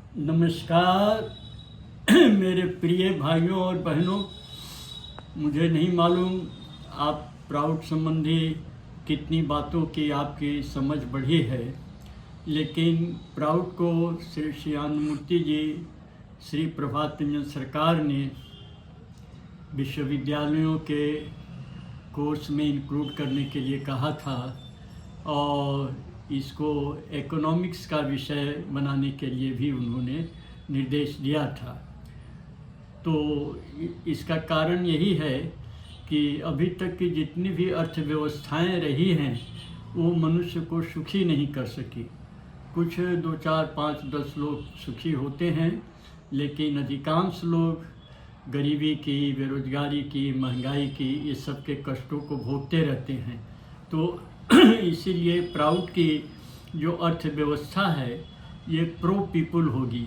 नमस्कार मेरे प्रिय भाइयों और बहनों। मुझे नहीं मालूम आप प्राउड संबंधी कितनी बातों की आपकी समझ बढ़ी है, लेकिन प्राउड को श्री श्याममूर्ति जी, श्री प्रभात रंजन सरकार ने विश्वविद्यालयों के कोर्स में इंक्लूड करने के लिए कहा था और इसको इकोनॉमिक्स का विषय बनाने के लिए भी उन्होंने निर्देश दिया था। तो इसका कारण यही है कि अभी तक की जितनी भी अर्थव्यवस्थाएं रही हैं वो मनुष्य को सुखी नहीं कर सकी। कुछ 2, 4, 5, 10 लोग सुखी होते हैं, लेकिन अधिकांश लोग गरीबी की, बेरोजगारी की, महंगाई की, ये सब के कष्टों को भोगते रहते हैं। तो इसीलिए प्राउड की जो अर्थव्यवस्था है ये प्रो पीपुल होगी,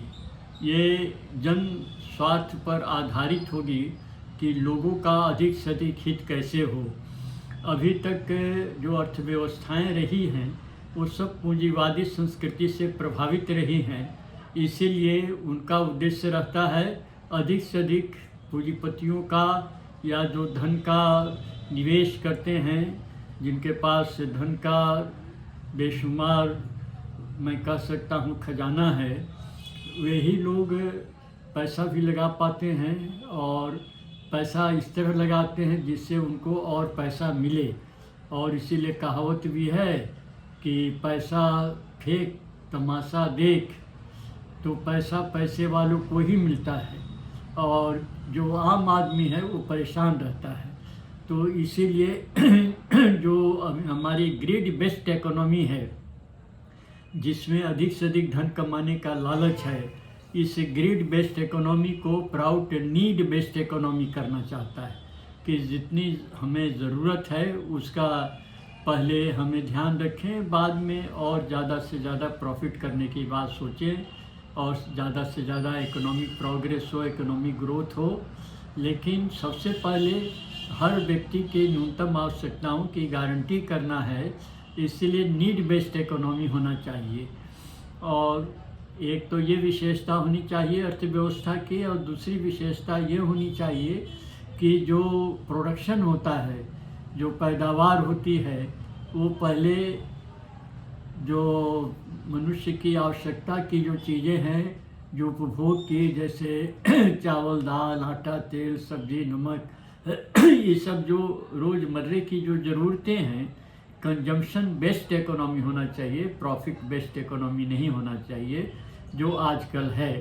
ये जन स्वार्थ पर आधारित होगी कि लोगों का अधिक से अधिक हित कैसे हो। अभी तक जो अर्थव्यवस्थाएं रही हैं वो सब पूंजीवादी संस्कृति से प्रभावित रही हैं, इसीलिए उनका उद्देश्य रहता है अधिक से अधिक पूंजीपतियों का या जो धन का निवेश करते हैं, जिनके पास धन का बेशुमार मैं कह सकता हूँ खजाना है, वही लोग पैसा भी लगा पाते हैं और पैसा इस तरह लगाते हैं जिससे उनको और पैसा मिले। और इसीलिए कहावत भी है कि पैसा फेंक तमाशा देख, तो पैसा पैसे वालों को ही मिलता है और जो आम आदमी है वो परेशान रहता है। तो इसीलिए जो हमारी ग्रीड बेस्ड इकोनॉमी है, जिसमें अधिक से अधिक धन कमाने का लालच है, इस ग्रीड बेस्ड इकोनॉमी को प्राउड नीड बेस्ड इकोनॉमी करना चाहता है कि जितनी हमें ज़रूरत है उसका पहले हमें ध्यान रखें, बाद में और ज़्यादा से ज़्यादा प्रॉफिट करने की बात सोचें और ज़्यादा से ज़्यादा इकोनॉमिक प्रोग्रेस हो, इकोनॉमिक ग्रोथ हो। लेकिन सबसे पहले हर व्यक्ति के न्यूनतम आवश्यकताओं की गारंटी करना है, इसलिए नीड बेस्ड इकोनॉमी होना चाहिए। और एक तो ये विशेषता होनी चाहिए अर्थव्यवस्था की, और दूसरी विशेषता ये होनी चाहिए कि जो प्रोडक्शन होता है, जो पैदावार होती है, वो पहले जो मनुष्य की आवश्यकता की जो चीज़ें हैं, जो उपभोग की, जैसे चावल, दाल, आटा, तेल, सब्जी, नमक, ये सब जो रोज़मर्रे की जो ज़रूरतें हैं, कंजम्पशन बेस्ड इकोनॉमी होना चाहिए, प्रॉफिट बेस्ड इकोनॉमी नहीं होना चाहिए जो आजकल है।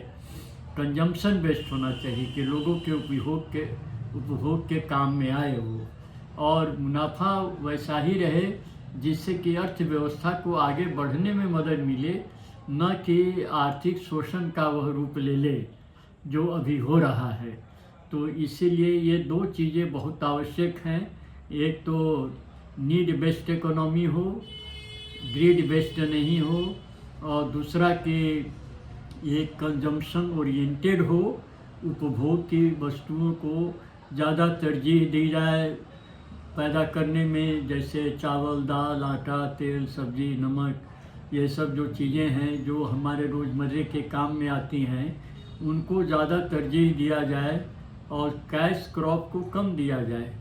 कंजम्पशन बेस्ड होना चाहिए कि लोगों के उपभोग के काम में आए वो, और मुनाफा वैसा ही रहे जिससे कि अर्थव्यवस्था को आगे बढ़ने में मदद मिले, न कि आर्थिक शोषण का वह रूप ले ले जो अभी हो रहा है। तो इसीलिए ये दो चीज़ें बहुत आवश्यक हैं। एक तो नीड बेस्ड इकोनॉमी हो, ग्रीड बेस्ड नहीं हो, और दूसरा कि ये कंजम्पशन ओरिएंटेड हो, उपभोग की वस्तुओं को ज़्यादा तरजीह दी जाए पैदा करने में, जैसे चावल, दाल, आटा, तेल, सब्जी, नमक, ये सब जो चीज़ें हैं जो हमारे रोज़मर्रे के काम में आती हैं, उनको ज़्यादा तरजीह दिया जाए और कैश क्रॉप को कम दिया जाए।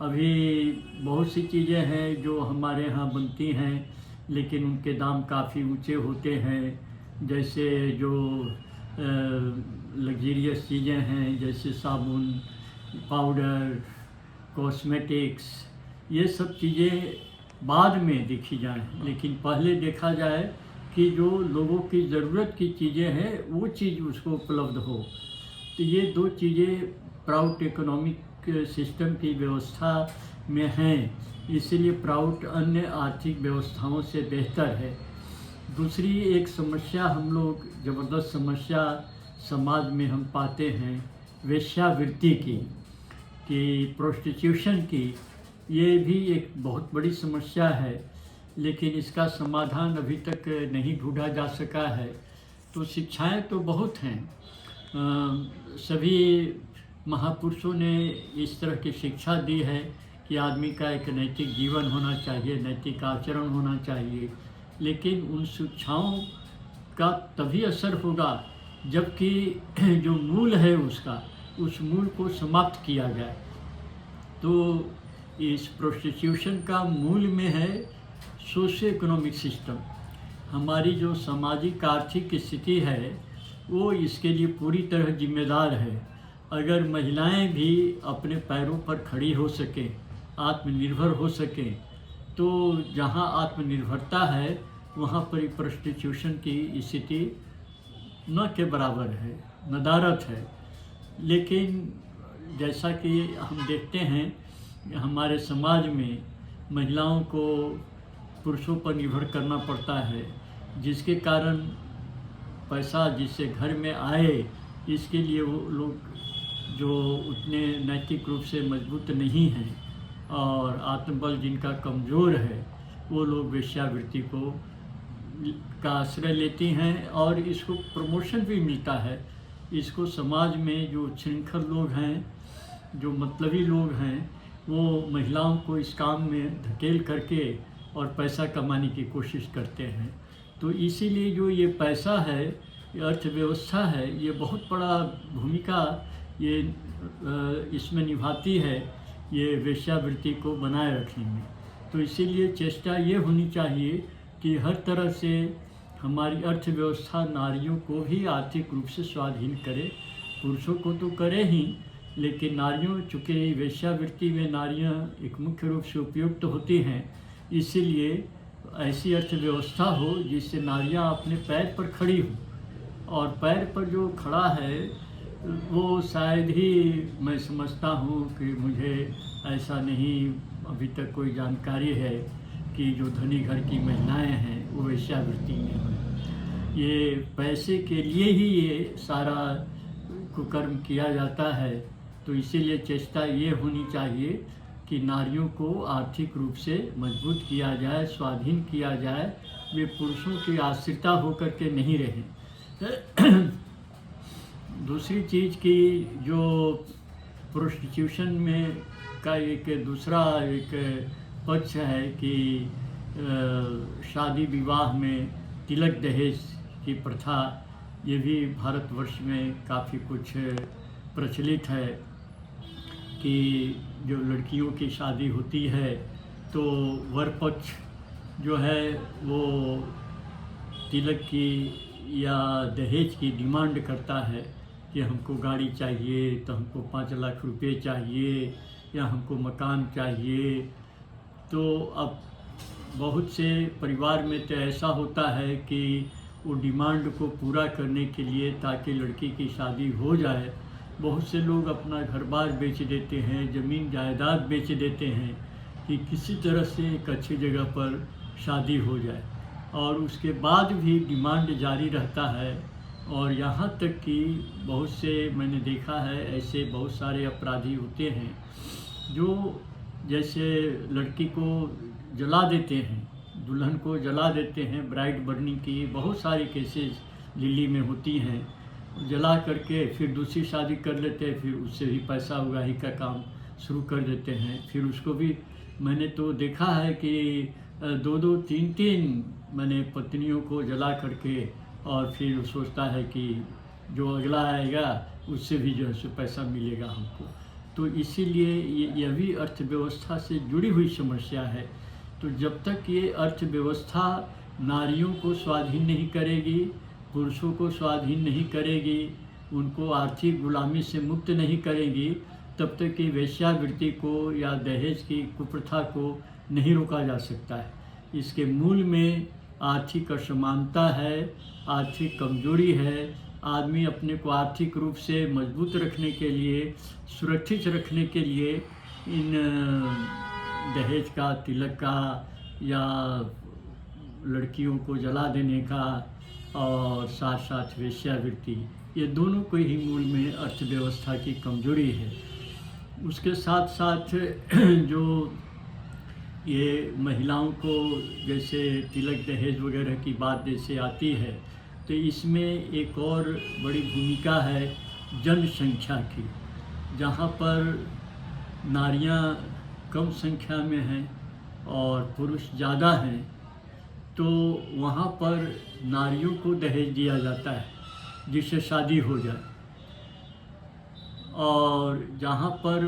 अभी बहुत सी चीज़ें हैं जो हमारे यहाँ बनती हैं, लेकिन उनके दाम काफ़ी ऊंचे होते हैं, जैसे जो लग्जरियस चीज़ें हैं, जैसे साबुन, पाउडर, कॉस्मेटिक्स, ये सब चीज़ें बाद में देखी जाएं, लेकिन पहले देखा जाए कि जो लोगों की ज़रूरत की चीज़ें हैं वो चीज़ उसको उपलब्ध हो। तो ये दो चीज़ें प्राउड इकोनॉमिक सिस्टम की व्यवस्था में हैं, इसलिए प्राउड अन्य आर्थिक व्यवस्थाओं से बेहतर है। दूसरी एक समस्या हम लोग, ज़बरदस्त समस्या समाज में हम पाते हैं वेश्यावृत्ति की, कि प्रोस्टिट्यूशन की, ये भी एक बहुत बड़ी समस्या है, लेकिन इसका समाधान अभी तक नहीं ढूंढा जा सका है। तो शिक्षाएं तो बहुत हैं, सभी महापुरुषों ने इस तरह की शिक्षा दी है कि आदमी का एक नैतिक जीवन होना चाहिए, नैतिक आचरण होना चाहिए, लेकिन उन शिक्षाओं का तभी असर होगा जबकि जो मूल है उसका, उस मूल को समाप्त किया गया। तो इस प्रोस्टिट्यूशन का मूल में है सोशियो इकोनॉमिक सिस्टम। हमारी जो सामाजिक आर्थिक स्थिति है वो इसके लिए पूरी तरह जिम्मेदार है। अगर महिलाएं भी अपने पैरों पर खड़ी हो सकें, आत्मनिर्भर हो सकें, तो जहां आत्मनिर्भरता है वहां पर प्रोस्टिट्यूशन की स्थिति न के बराबर है, नदारत है। लेकिन जैसा कि हम देखते हैं हमारे समाज में महिलाओं को पुरुषों पर निर्भर करना पड़ता है, जिसके कारण पैसा जिससे घर में आए, इसके लिए वो लोग जो उतने नैतिक रूप से मजबूत नहीं हैं और आत्मबल जिनका कमज़ोर है, वो लोग वेश्यावृत्ति का आश्रय लेती हैं और इसको प्रमोशन भी मिलता है। इसको समाज में जो उच्छृंखल लोग हैं, जो मतलबी लोग हैं, वो महिलाओं को इस काम में धकेल करके और पैसा कमाने की कोशिश करते हैं। तो इसीलिए जो ये पैसा है, ये अर्थव्यवस्था है, ये बहुत बड़ा भूमिका ये इसमें निभाती है, ये वेश्यावृत्ति को बनाए रखने में। तो इसीलिए चेष्टा ये होनी चाहिए कि हर तरह से हमारी अर्थव्यवस्था नारियों को भी आर्थिक रूप से स्वाधीन करे। पुरुषों को तो करे ही, लेकिन नारियों, चूँकि वेश्यावृत्ति में नारियां एक मुख्य रूप से उपयुक्त होती हैं, इसीलिए ऐसी अर्थव्यवस्था हो जिससे नारियां अपने पैर पर खड़ी हों। और पैर पर जो खड़ा है वो शायद ही, मैं समझता हूँ कि मुझे ऐसा नहीं अभी तक कोई जानकारी है कि जो धनी घर की महिलाएं हैं वो वेश्यावृत्ति में हैं। ये पैसे के लिए ही ये सारा कुकर्म किया जाता है। तो इसीलिए चेष्टा ये होनी चाहिए कि नारियों को आर्थिक रूप से मजबूत किया जाए, स्वाधीन किया जाए, वे पुरुषों की आश्रिता होकर के नहीं रहें। दूसरी चीज़ की जो प्रोस्टिट्यूशन में का एक दूसरा एक पक्ष है कि शादी विवाह में तिलक दहेज की प्रथा, ये भी भारतवर्ष में काफ़ी कुछ प्रचलित है कि जो लड़कियों की शादी होती है तो वर पक्ष जो है वो तिलक की या दहेज की डिमांड करता है कि हमको गाड़ी चाहिए, तो हमको 5 लाख रुपए चाहिए, या हमको मकान चाहिए। तो अब बहुत से परिवार में तो ऐसा होता है कि वो डिमांड को पूरा करने के लिए, ताकि लड़की की शादी हो जाए, बहुत से लोग अपना घर बार बेच देते हैं, ज़मीन जायदाद बेच देते हैं कि किसी तरह से एक अच्छी जगह पर शादी हो जाए। और उसके बाद भी डिमांड जारी रहता है। और यहाँ तक कि बहुत से, मैंने देखा है, ऐसे बहुत सारे अपराधी होते हैं जो जैसे लड़की को जला देते हैं, दुल्हन को जला देते हैं, ब्राइड बर्निंग की बहुत सारे केसेस दिल्ली में होती हैं। जला करके फिर दूसरी शादी कर लेते हैं, फिर उससे भी पैसा उगाही का काम शुरू कर देते हैं। फिर उसको भी मैंने तो देखा है कि 2-2, 3-3 मैंने पत्नियों को जला करके, और फिर सोचता है कि जो अगला आएगा उससे भी जो है सो पैसा मिलेगा हमको। तो इसीलिए यह भी अर्थव्यवस्था से जुड़ी हुई समस्या है। तो जब तक ये अर्थव्यवस्था नारियों को स्वाधीन नहीं करेगी, पुरुषों को स्वाधीन नहीं करेगी, उनको आर्थिक गुलामी से मुक्त नहीं करेगी, तब तक कि वेश्यावृत्ति को या दहेज की कुप्रथा को नहीं रोका जा सकता है। इसके मूल में आर्थिक असमानता है, आर्थिक कमजोरी है। आदमी अपने को आर्थिक रूप से मजबूत रखने के लिए, सुरक्षित रखने के लिए इन दहेज का, तिलक का या लड़कियों को जला देने का और साथ साथ वेश्यावृत्ति, ये दोनों को ही मूल में अर्थव्यवस्था की कमजोरी है। उसके साथ साथ जो ये महिलाओं को जैसे तिलक दहेज वगैरह की बात जैसे आती है, तो इसमें एक और बड़ी भूमिका है जनसंख्या की। जहाँ पर नारियाँ कम संख्या में हैं और पुरुष ज़्यादा हैं, तो वहाँ पर नारियों को दहेज दिया जाता है। जिससे शादी हो जाए। और जहाँ पर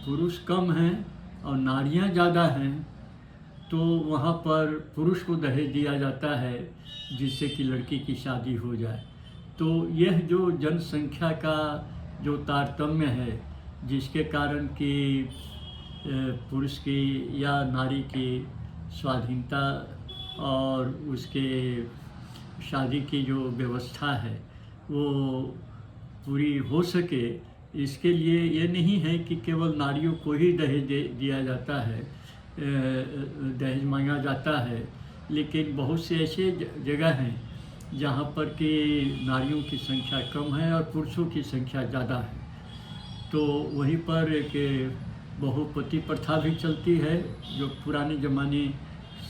पुरुष कम हैं और नारियाँ ज़्यादा हैं तो वहाँ पर पुरुष को दहेज दिया जाता है जिससे कि लड़की की शादी हो जाए। तो यह जो जनसंख्या का जो तारतम्य है जिसके कारण कि पुरुष की या नारी की स्वाधीनता और उसके शादी की जो व्यवस्था है वो पूरी हो सके, इसके लिए ये नहीं है कि केवल नारियों को ही दहेज दिया जाता है, दहेज मांगा जाता है, लेकिन बहुत से ऐसे जगह हैं जहाँ पर कि नारियों की संख्या कम है और पुरुषों की संख्या ज़्यादा है। तो वहीं पर एक बहुपति प्रथा भी चलती है जो पुराने ज़माने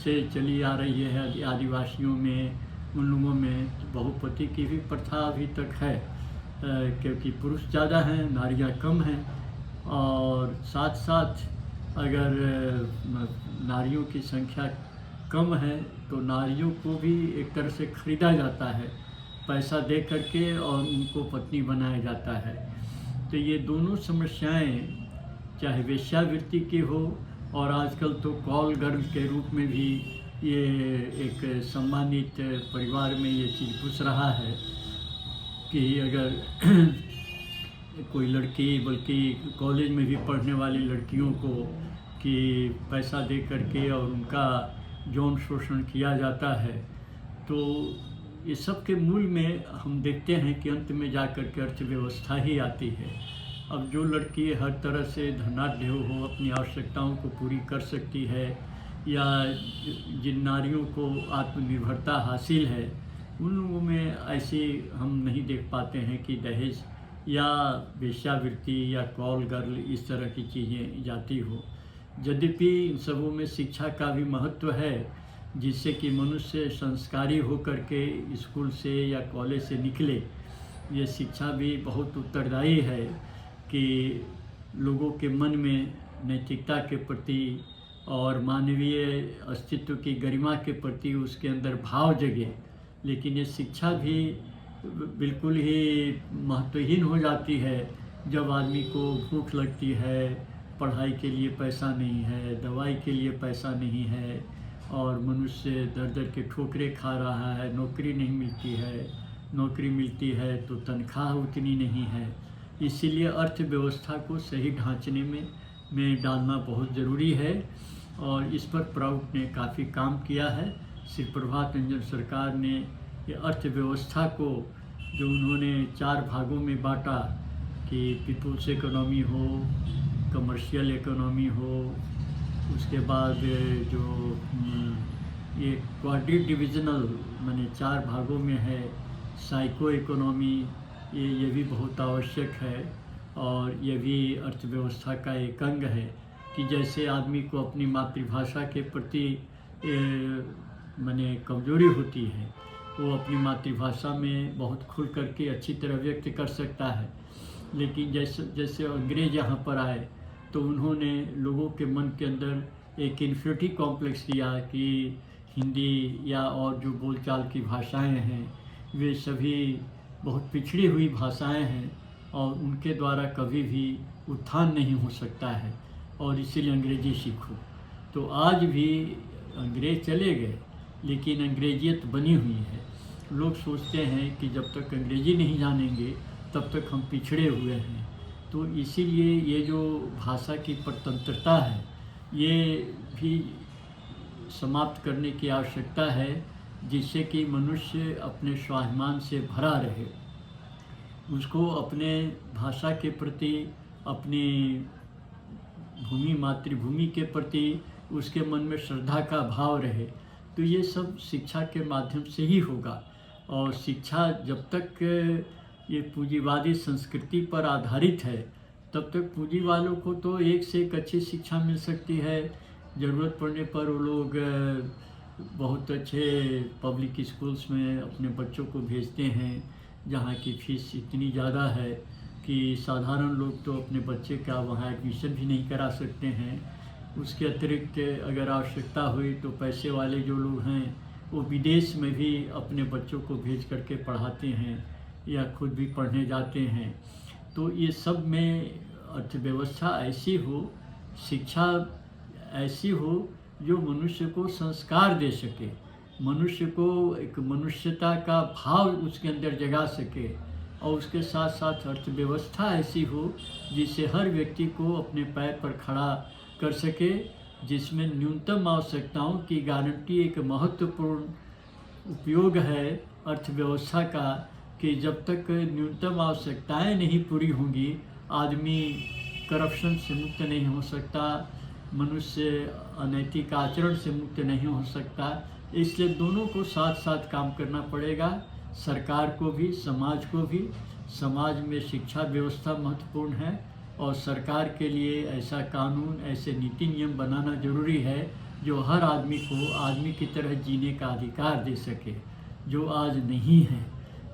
से चली आ रही है आदिवासियों में, उन लोगों में बहुपति की भी प्रथा अभी तक है, क्योंकि पुरुष ज़्यादा हैं, नारियाँ कम हैं। और साथ साथ अगर नारियों की संख्या कम है तो नारियों को भी एक तरह से ख़रीदा जाता है पैसा दे करके और उनको पत्नी बनाया जाता है। तो ये दोनों समस्याएं चाहे वेश्यावृत्ति की हो और आजकल तो कॉल गर्ल के रूप में भी ये एक सम्मानित परिवार में ये चीज़ घुस रहा है कि अगर कोई लड़की बल्कि कॉलेज में भी पढ़ने वाली लड़कियों को कि पैसा दे करके और उनका यौन शोषण किया जाता है, तो ये सब के मूल में हम देखते हैं कि अंत में जाकर के अर्थव्यवस्था ही आती है। अब जो लड़की हर तरह से धनाढ्य हो, अपनी आवश्यकताओं को पूरी कर सकती है या जिन नारियों को आत्मनिर्भरता हासिल है, उन लोगों में ऐसे हम नहीं देख पाते हैं कि दहेज या वेश्यावृत्ति या कॉल गर्ल इस तरह की चीज़ें जाती हो। यद्यपि इन सबों में शिक्षा का भी महत्व है जिससे कि मनुष्य संस्कारी होकर के स्कूल से या कॉलेज से निकले। ये शिक्षा भी बहुत उत्तरदायी है कि लोगों के मन में नैतिकता के प्रति और मानवीय अस्तित्व की गरिमा के प्रति उसके अंदर भाव जगे। लेकिन ये शिक्षा भी बिल्कुल ही महत्वहीन हो जाती है जब आदमी को भूख लगती है, पढ़ाई के लिए पैसा नहीं है, दवाई के लिए पैसा नहीं है और मनुष्य दर दर के ठोकरें खा रहा है, नौकरी नहीं मिलती है, नौकरी मिलती है तो तनख्वाह उतनी नहीं है। इसीलिए अर्थव्यवस्था को सही ढांचने में डालना बहुत ज़रूरी है और इस पर प्राउड ने काफ़ी काम किया है। श्री प्रभात रंजन सरकार ने ये अर्थव्यवस्था को जो उन्होंने 4 भागों में बांटा कि पीपुल्स इकोनॉमी हो, कमर्शियल इकोनॉमी हो, उसके बाद जो ये क्वाड्री डिविजनल माने 4 भागों में है, साइको इकोनॉमी, ये भी बहुत आवश्यक है और ये भी अर्थव्यवस्था का एक अंग है कि जैसे आदमी को अपनी मातृभाषा के प्रति माने कमजोरी होती है, वो अपनी मातृभाषा में बहुत खुल करके अच्छी तरह व्यक्त कर सकता है। लेकिन जैसे अंग्रेज यहाँ पर आए तो उन्होंने लोगों के मन के अंदर एक इन्फिनिटी कॉम्प्लेक्स दिया कि हिंदी या और जो बोलचाल की भाषाएं हैं वे सभी बहुत पिछड़ी हुई भाषाएं हैं और उनके द्वारा कभी भी उत्थान नहीं हो सकता है और इसीलिए अंग्रेजी सीखो। तो आज भी अंग्रेज चले गए लेकिन अंग्रेजियत बनी हुई है। लोग सोचते हैं कि जब तक अंग्रेजी नहीं जानेंगे तब तक हम पिछड़े हुए हैं। तो इसीलिए ये जो भाषा की परतंत्रता है ये भी समाप्त करने की आवश्यकता है जिससे कि मनुष्य अपने स्वाभिमान से भरा रहे, उसको अपने भाषा के प्रति, अपनी भूमि मातृभूमि के प्रति उसके मन में श्रद्धा का भाव रहे। तो ये सब शिक्षा के माध्यम से ही होगा और शिक्षा जब तक ये पूंजीवादी संस्कृति पर आधारित है तब तक पूंजी वालों को तो एक से एक अच्छी शिक्षा मिल सकती है। ज़रूरत पड़ने पर वो लोग बहुत अच्छे पब्लिक स्कूल्स में अपने बच्चों को भेजते हैं जहाँ की फीस इतनी ज़्यादा है कि साधारण लोग तो अपने बच्चे का वहाँ एडमिशन भी नहीं करा सकते हैं। उसके अतिरिक्त अगर आवश्यकता हुई तो पैसे वाले जो लोग हैं वो विदेश में भी अपने बच्चों को भेज करके पढ़ाते हैं या खुद भी पढ़ने जाते हैं। तो ये सब में अर्थव्यवस्था ऐसी हो, शिक्षा ऐसी हो जो मनुष्य को संस्कार दे सके, मनुष्य को एक मनुष्यता का भाव उसके अंदर जगा सके, और उसके साथ साथ अर्थव्यवस्था ऐसी हो जिससे हर व्यक्ति को अपने पैर पर खड़ा कर सके, जिसमें न्यूनतम आवश्यकताओं की गारंटी एक महत्वपूर्ण उपयोग है अर्थव्यवस्था का, कि जब तक न्यूनतम आवश्यकताएं नहीं पूरी होंगी आदमी करप्शन से मुक्त नहीं हो सकता, मनुष्य अनैतिक आचरण से मुक्त नहीं हो सकता। इसलिए दोनों को साथ साथ काम करना पड़ेगा, सरकार को भी, समाज को भी। समाज में शिक्षा व्यवस्था महत्वपूर्ण है और सरकार के लिए ऐसा कानून, ऐसे नीति नियम बनाना जरूरी है जो हर आदमी को आदमी की तरह जीने का अधिकार दे सके, जो आज नहीं है।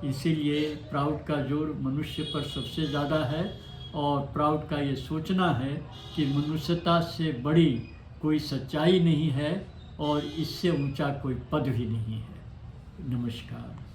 इसीलिए प्राउड का जोर मनुष्य पर सबसे ज़्यादा है, और प्राउड का ये सोचना है कि मनुष्यता से बड़ी कोई सच्चाई नहीं है और इससे ऊंचा कोई पद भी नहीं है। नमस्कार।